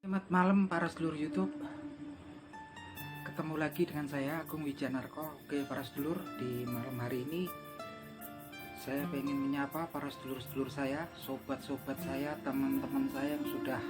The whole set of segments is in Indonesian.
Selamat malam para sedulur YouTube. Ketemu lagi dengan saya Agung Wijanarko. Oke para sedulur, di malam hari ini saya ingin menyapa para sedulur-sedulur saya, sobat-sobat saya, teman-teman saya yang sudah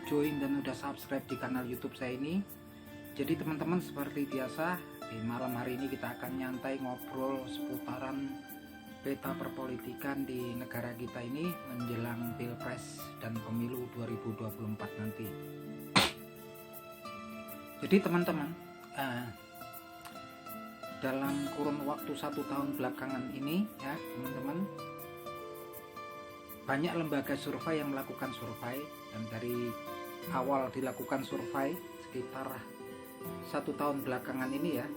join dan sudah subscribe di kanal YouTube saya ini. Jadi teman-teman, seperti biasa di malam hari ini kita akan nyantai ngobrol seputaran peta perpolitikan di negara kita ini menjelang Pilpres dan Pemilu 2024 nanti. Jadi teman-teman, dalam kurun waktu 1 tahun belakangan ini ya teman-teman, banyak lembaga survei yang melakukan survei, dan dari awal dilakukan survei sekitar 1 tahun belakangan ini ya,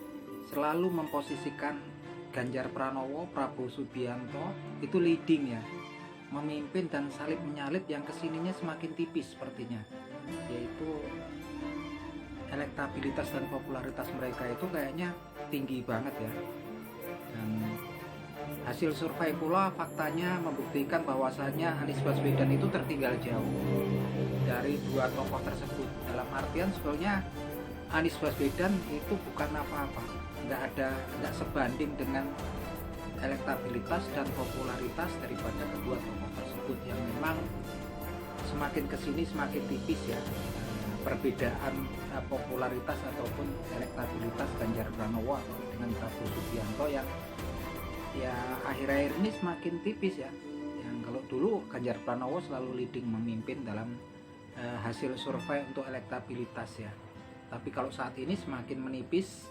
selalu memposisikan Ganjar Pranowo, Prabowo Subianto itu leading ya, memimpin dan salib menyalip yang kesininya semakin tipis sepertinya, yaitu elektabilitas dan popularitas mereka itu kayaknya tinggi banget ya. Dan hasil survei pula faktanya membuktikan bahwasannya Anies Baswedan itu tertinggal jauh dari dua tokoh tersebut. Dalam artian sebetulnya Anies Baswedan itu bukan apa-apa, nggak sebanding dengan elektabilitas dan popularitas daripada kedua tokoh tersebut yang memang semakin kesini semakin tipis ya perbedaan popularitas ataupun elektabilitas Ganjar Pranowo dengan Prabowo Subianto yang ya akhir-akhir ini semakin tipis ya. Yang kalau dulu Ganjar Pranowo selalu leading memimpin dalam hasil survei untuk elektabilitas ya, tapi kalau saat ini semakin menipis,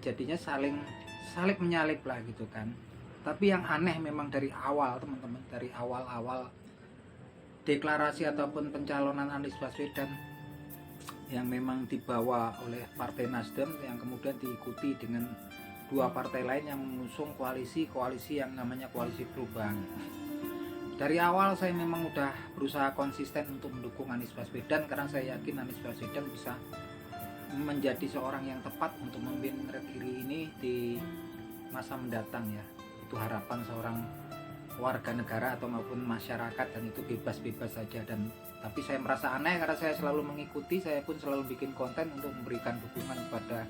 jadinya salib menyalip lah gitu kan. Tapi yang aneh memang dari awal teman-teman, dari awal deklarasi ataupun pencalonan Anies Baswedan yang memang dibawa oleh Partai Nasdem yang kemudian diikuti dengan dua partai lain yang mengusung koalisi yang namanya Koalisi Perubahan. Dari awal saya memang udah berusaha konsisten untuk mendukung Anies Baswedan karena saya yakin Anies Baswedan bisa menjadi seorang yang tepat untuk memimpin negeri ini di masa mendatang ya. Itu harapan seorang warga negara atau maupun masyarakat, dan itu bebas-bebas saja. Dan tapi saya merasa aneh karena saya selalu mengikuti, saya pun selalu bikin konten untuk memberikan dukungan kepada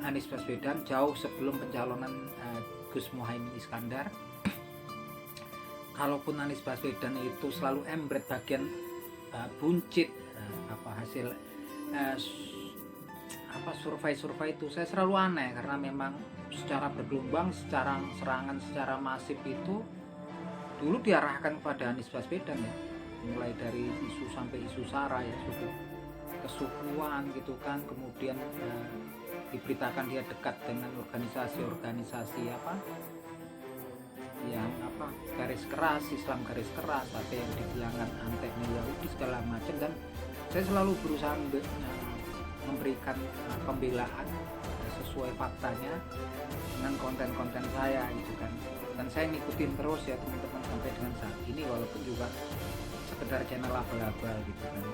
Anies Baswedan jauh sebelum pencalonan Gus Muhaimin Iskandar. Kalaupun Anies Baswedan itu selalu embret bagian buncit hasil survei itu, saya selalu aneh karena memang secara bergelombang, secara serangan secara masif itu dulu diarahkan kepada Anies Baswedan ya, mulai dari isu sampai isu sara ya, suku kesukuan gitu kan, kemudian diberitakan dia dekat dengan organisasi garis keras, Islam garis keras, ada yang dibilangkan anti Yahudi segala macam, dan saya selalu berusaha memberikan pembelaan sesuai faktanya dengan konten-konten saya gitu kan. Dan saya ngikutin terus ya teman-teman sampai dengan saat ini, walaupun juga sekedar channel abal-abal gitu kan.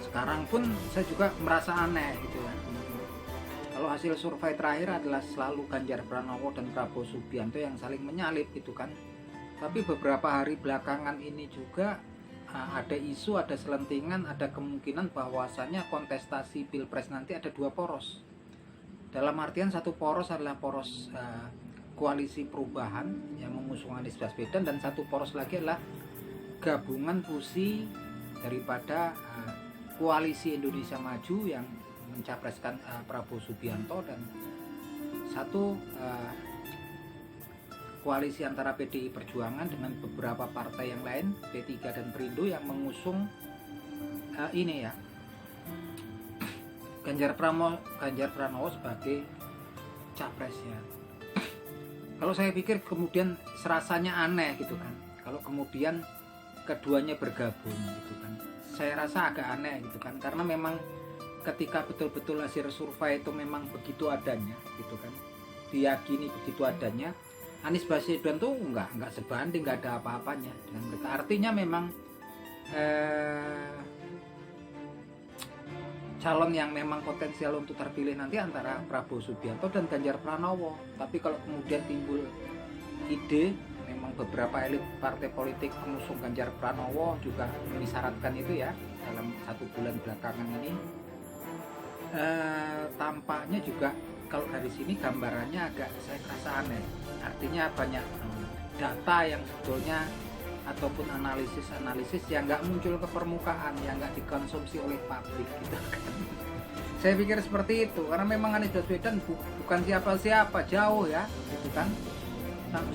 Sekarang pun saya juga merasa aneh gitu kan. Kalau hasil survei terakhir adalah selalu Ganjar Pranowo dan Prabowo Subianto yang saling menyalip gitu kan. Tapi beberapa hari belakangan ini juga ada isu, ada selentingan, ada kemungkinan bahwasannya kontestasi Pilpres nanti ada dua poros. Dalam artian satu poros adalah poros Koalisi Perubahan yang mengusung Anies Baswedan, dan satu poros lagi adalah gabungan fusi daripada Koalisi Indonesia Maju yang mencapreskan Prabowo Subianto, dan satu koalisi antara PDI Perjuangan dengan beberapa partai yang lain, P3 dan Perindo, yang mengusung ini ya, Ganjar Pranowo sebagai capresnya. Kalau saya pikir kemudian serasanya aneh gitu kan, kalau kemudian keduanya bergabung gitu kan. Saya rasa agak aneh gitu kan, karena memang ketika betul-betul hasil survei itu memang begitu adanya gitu kan, diyakini begitu adanya, Anies Baswedan tuh nggak sebanding, nggak ada apa-apanya dengan mereka. Artinya memang calon yang memang potensial untuk terpilih nanti antara Prabowo Subianto dan Ganjar Pranowo. Tapi kalau kemudian timbul ide memang beberapa elit partai politik pengusung Ganjar Pranowo juga mengisyaratkan itu ya dalam 1 bulan belakangan ini. Tampaknya juga kalau dari sini gambarannya agak saya rasa aneh. Artinya banyak data yang sebetulnya ataupun analisis yang nggak muncul ke permukaan, yang nggak dikonsumsi oleh publik gitu kan. Saya pikir seperti itu, karena memang Anies Baswedan bukan siapa-siapa, jauh ya gitu kan.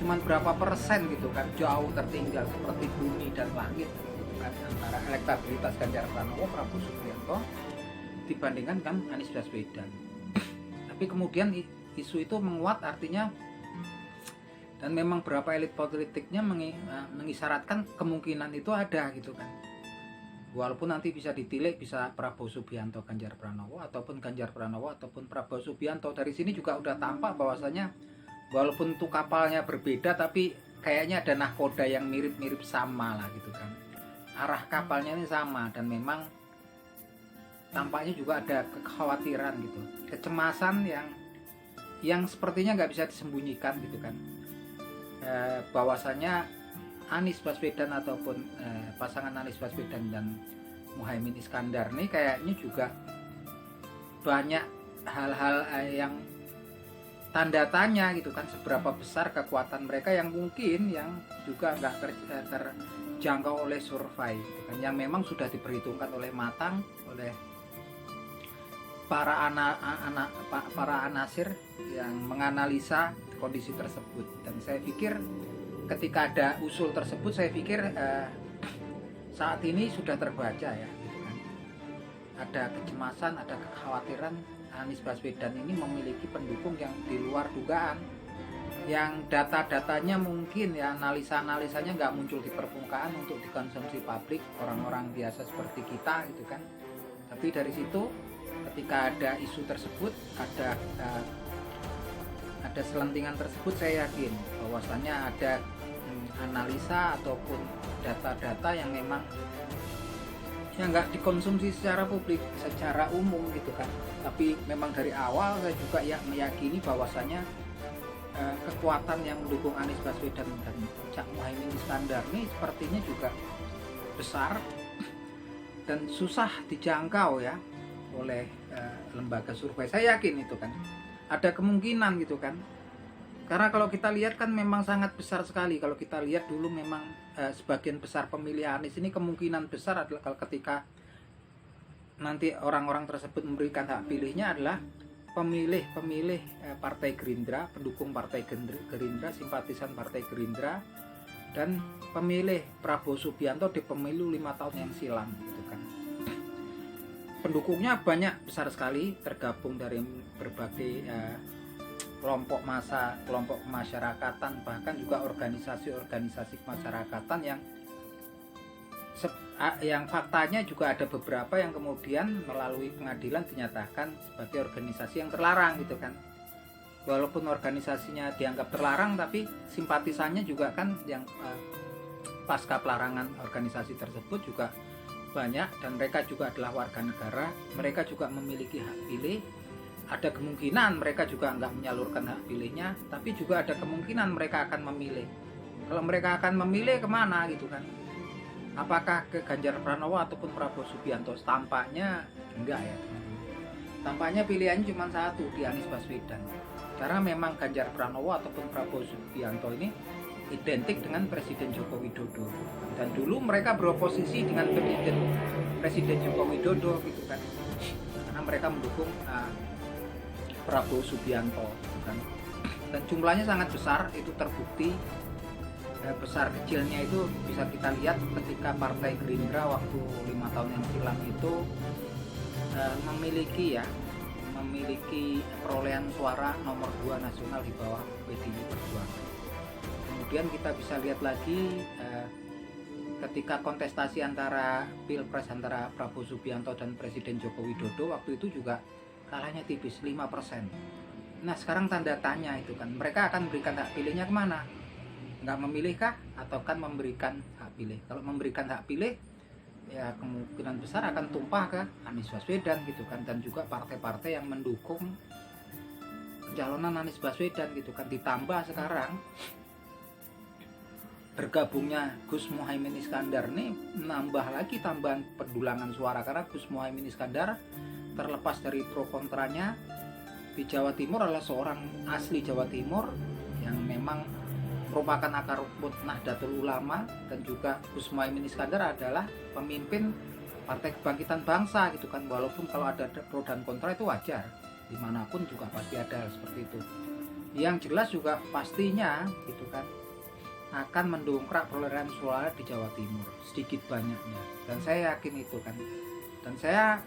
Cuman berapa persen gitu kan, jauh tertinggal seperti bumi dan langit gitu kan, antara elektabilitas Ganjar Pranowo, Prabowo Subianto dibandingkan kan Anies Baswedan. Tapi kemudian isu itu menguat, artinya dan memang beberapa elit politiknya mengisyaratkan kemungkinan itu ada gitu kan. Walaupun nanti bisa ditilik, bisa Prabowo Subianto Ganjar Pranowo, ataupun Ganjar Pranowo ataupun Prabowo Subianto. Dari sini juga udah tampak bahwasanya walaupun itu kapalnya berbeda, tapi kayaknya ada nahkoda yang mirip-mirip sama lah gitu kan. Arah kapalnya ini sama, dan memang tampaknya juga ada kekhawatiran gitu, kecemasan yang sepertinya nggak bisa disembunyikan gitu kan. Bahwasanya Anies Baswedan ataupun pasangan Anies Baswedan dan Muhaimin Iskandar nih kayaknya juga banyak hal-hal yang tanda tanya gitu kan, seberapa besar kekuatan mereka yang mungkin yang juga nggak terjangkau oleh survei gitu kan, yang memang sudah diperhitungkan oleh matang oleh para anasir yang menganalisa kondisi tersebut. Dan saya pikir ketika ada usul tersebut, saya pikir saat ini sudah terbaca ya gitu kan. Ada kecemasan, ada kekhawatiran Anies Baswedan ini memiliki pendukung yang di luar dugaan, yang data-datanya mungkin ya, analisa-analisanya nggak muncul di permukaan untuk dikonsumsi publik orang-orang biasa seperti kita gitu kan. Tapi dari situ ketika ada isu tersebut, ada selentingan tersebut, saya yakin bahwasanya ada analisa ataupun data-data yang memang yang nggak dikonsumsi secara publik, secara umum gitu kan. Tapi memang dari awal saya juga ya meyakini bahwasanya kekuatan yang mendukung Anies Baswedan dan Cak Muhaimin Iskandar ini sepertinya juga besar dan susah dijangkau ya oleh lembaga survei. Saya yakin itu kan ada kemungkinan gitu kan, karena kalau kita lihat kan memang sangat besar sekali. Kalau kita lihat dulu memang sebagian besar pemilih Anies ini kemungkinan besar adalah kalau ketika nanti orang-orang tersebut memberikan hak pilihnya adalah pemilih Partai Gerindra, pendukung Partai Gerindra, simpatisan Partai Gerindra, dan pemilih Prabowo Subianto di pemilu 5 tahun yang silam gitu kan. Pendukungnya banyak, besar sekali, tergabung dari berbagai kelompok massa, kelompok kemasyarakatan, bahkan juga organisasi kemasyarakatan yang faktanya juga ada beberapa yang kemudian melalui pengadilan dinyatakan sebagai organisasi yang terlarang gitu kan. Walaupun organisasinya dianggap terlarang, tapi simpatisannya juga kan yang pasca pelarangan organisasi tersebut juga banyak, dan mereka juga adalah warga negara, mereka juga memiliki hak pilih. Ada kemungkinan mereka juga nggak menyalurkan hak pilihnya, tapi juga ada kemungkinan mereka akan memilih. Kalau mereka akan memilih kemana gitu kan, apakah ke Ganjar Pranowo ataupun Prabowo Subianto? Tampaknya enggak ya, tampaknya pilihannya cuma satu, di Anies Baswedan, karena memang Ganjar Pranowo ataupun Prabowo Subianto ini identik dengan Presiden Joko Widodo, dan dulu mereka beroposisi dengan Presiden Joko Widodo gitu kan, karena mereka mendukung Prabowo Subianto gitu kan. Dan jumlahnya sangat besar, itu terbukti. Besar kecilnya itu bisa kita lihat ketika Partai Gerindra waktu 5 tahun yang silam itu memiliki perolehan suara nomor 2 nasional di bawah PDI Perjuangan. Kemudian kita bisa lihat lagi ketika kontestasi antara Pilpres antara Prabowo Subianto dan Presiden Joko Widodo, waktu itu juga kalahnya tipis 5%. Nah sekarang tanda tanya itu kan, mereka akan memberikan hak pilihnya kemana? Nggak memilihkah atau kan memberikan hak pilih? Kalau memberikan hak pilih ya kemungkinan besar akan tumpah ke Anies Baswedan gitu kan, dan juga partai-partai yang mendukung pencalonan Anies Baswedan gitu kan. Ditambah sekarang bergabungnya Gus Muhaimin Iskandar ini menambah lagi tambahan pendulangan suara, karena Gus Muhaimin Iskandar terlepas dari pro kontranya di Jawa Timur adalah seorang asli Jawa Timur yang memang merupakan akar rumput Nahdlatul Ulama, dan juga Gus Muhaimin Iskandar adalah pemimpin Partai Kebangkitan Bangsa gitu kan. Walaupun kalau ada pro dan kontra itu wajar, dimanapun juga pasti ada seperti itu. Yang jelas juga pastinya gitu kan akan mendongkrak perolehan suara di Jawa Timur sedikit banyaknya, dan saya yakin itu kan. Dan saya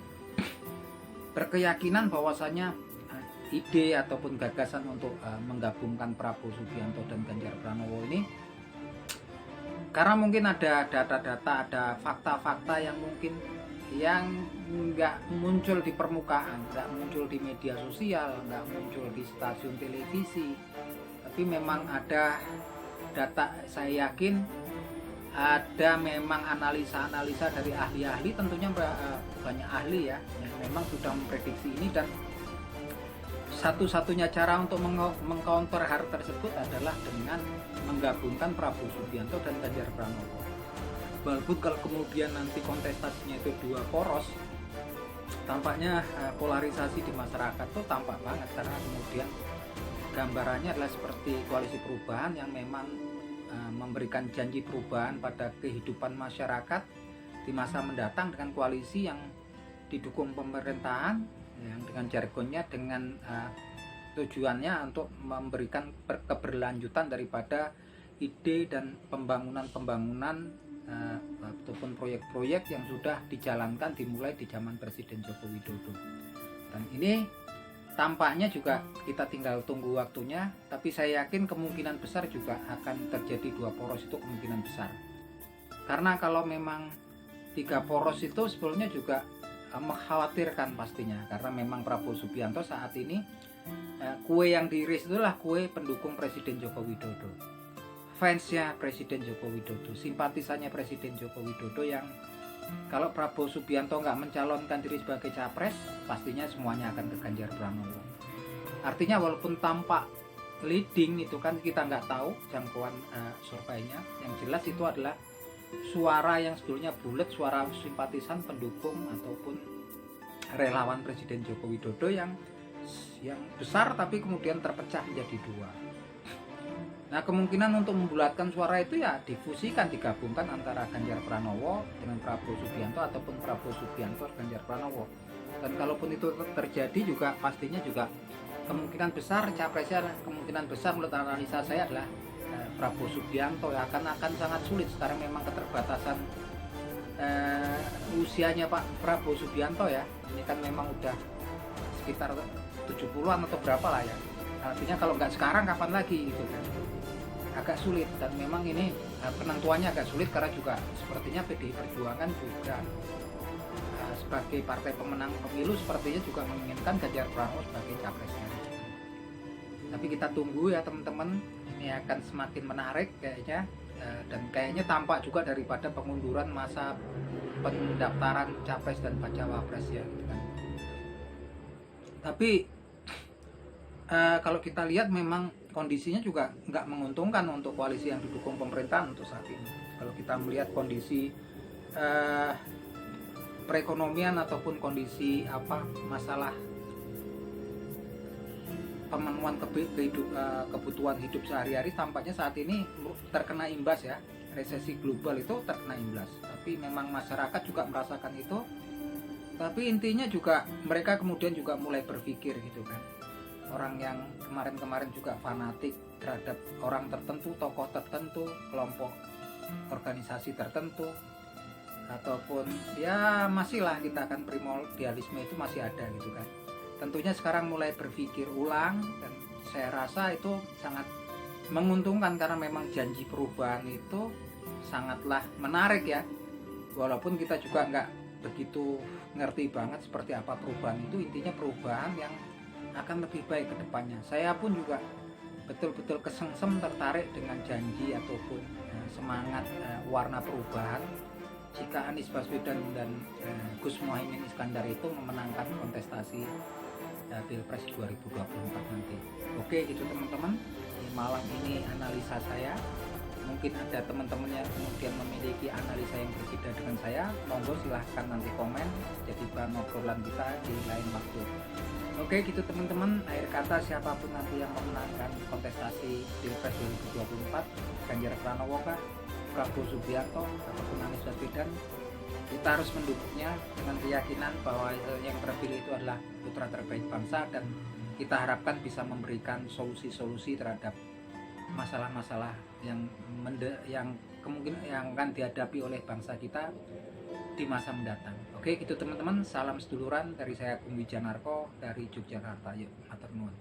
berkeyakinan bahwasanya ide ataupun gagasan untuk menggabungkan Prabowo Subianto dan Ganjar Pranowo ini, karena mungkin ada data-data, ada fakta-fakta yang mungkin yang nggak muncul di permukaan, nggak muncul di media sosial, nggak muncul di stasiun televisi, tapi memang ada data. Saya yakin ada memang analisa-analisa dari ahli-ahli, tentunya banyak ahli ya yang memang sudah memprediksi ini, dan satu-satunya cara untuk mengcounter hal tersebut adalah dengan menggabungkan Prabowo Subianto dan Ganjar Pranowo. Walaupun kalau kemudian nanti kontestasinya itu dua poros, tampaknya polarisasi di masyarakat tuh tampak banget, karena kemudian gambarannya adalah seperti koalisi perubahan yang memang memberikan janji perubahan pada kehidupan masyarakat di masa mendatang, dengan koalisi yang didukung pemerintahan yang dengan jargonnya, dengan tujuannya untuk memberikan keberlanjutan daripada ide dan pembangunan ataupun proyek-proyek yang sudah dijalankan dimulai di zaman Presiden Joko Widodo. Dan ini tampaknya juga kita tinggal tunggu waktunya, tapi saya yakin kemungkinan besar juga akan terjadi dua poros, itu kemungkinan besar. Karena kalau memang tiga poros itu sebetulnya juga mengkhawatirkan pastinya, karena memang Prabowo Subianto saat ini kue yang diiris itulah kue pendukung Presiden Joko Widodo, fansnya Presiden Joko Widodo, simpatisannya Presiden Joko Widodo, yang kalau Prabowo Subianto nggak mencalonkan diri sebagai capres, pastinya semuanya akan ke Ganjar Pranowo. Artinya walaupun tampak leading itu kan kita nggak tahu jangkauan surveinya, yang jelas itu adalah suara yang sebetulnya bulat, suara simpatisan pendukung ataupun relawan Presiden Joko Widodo yang besar, tapi kemudian terpecah menjadi dua. Nah, kemungkinan untuk membulatkan suara itu ya difusikan, digabungkan antara Ganjar Pranowo dengan Prabowo Subianto ataupun Prabowo Subianto Ganjar Pranowo. Dan kalaupun itu terjadi juga pastinya juga kemungkinan besar capresnya, kemungkinan besar menurut analisa saya adalah Prabowo Subianto ya. Akan sangat sulit sekarang, memang keterbatasan usianya Pak Prabowo Subianto ya. Ini kan memang udah sekitar 70-an atau berapa lah ya. Artinya kalau nggak sekarang kapan lagi gitu kan, agak sulit. Dan memang ini penentuannya agak sulit, karena juga sepertinya PDI Perjuangan juga sebagai partai pemenang pemilu sepertinya juga menginginkan Ganjar Pranowo sebagai capresnya. Tapi kita tunggu ya teman-teman, ini akan semakin menarik kayaknya, dan kayaknya tampak juga daripada pengunduran masa pendaftaran capres dan bacawa pres ya gitu kan. Tapi kalau kita lihat memang kondisinya juga nggak menguntungkan untuk koalisi yang didukung pemerintahan untuk saat ini. Kalau kita melihat kondisi perekonomian ataupun kondisi masalah pemenuhan kebutuhan hidup sehari-hari, tampaknya saat ini terkena imbas ya. Resesi global itu terkena imbas, tapi memang masyarakat juga merasakan itu. Tapi intinya juga mereka kemudian juga mulai berpikir gitu kan. Orang yang kemarin-kemarin juga fanatik terhadap orang tertentu, tokoh tertentu, kelompok organisasi tertentu, ataupun ya masihlah kita akan primordialisme itu masih ada gitu kan. Tentunya sekarang mulai berpikir ulang, dan saya rasa itu sangat menguntungkan, karena memang janji perubahan itu sangatlah menarik ya. Walaupun kita juga nggak begitu ngerti banget seperti apa perubahan itu, intinya perubahan yang akan lebih baik ke depannya. Saya pun juga betul-betul kesengsem tertarik dengan janji ataupun semangat warna perubahan jika Anies Baswedan dan Gus Muhaimin Iskandar itu memenangkan kontestasi Pilpres 2024 nanti. Oke gitu teman-teman, malam ini analisa saya mungkin ada teman-teman yang kemudian memiliki analisa yang berbeda dengan saya, monggo silahkan nanti komen jadi bahan obrolan kita di lain waktu. Oke gitu teman-teman, akhir kata siapapun nanti yang memenangkan kontestasi Pilpres 2024, Ganjar Pranowo kah, Prabowo Subianto ataupun Anies Baswedan, kita harus mendukungnya dengan keyakinan bahwa yang terpilih itu adalah putra terbaik bangsa, dan kita harapkan bisa memberikan solusi-solusi terhadap masalah-masalah yang kemungkinan yang akan dihadapi oleh bangsa kita di masa mendatang. Oke gitu teman-teman, salam seduluran dari saya Gung Wijanarko dari Yogyakarta. Yuk, matur nuwun.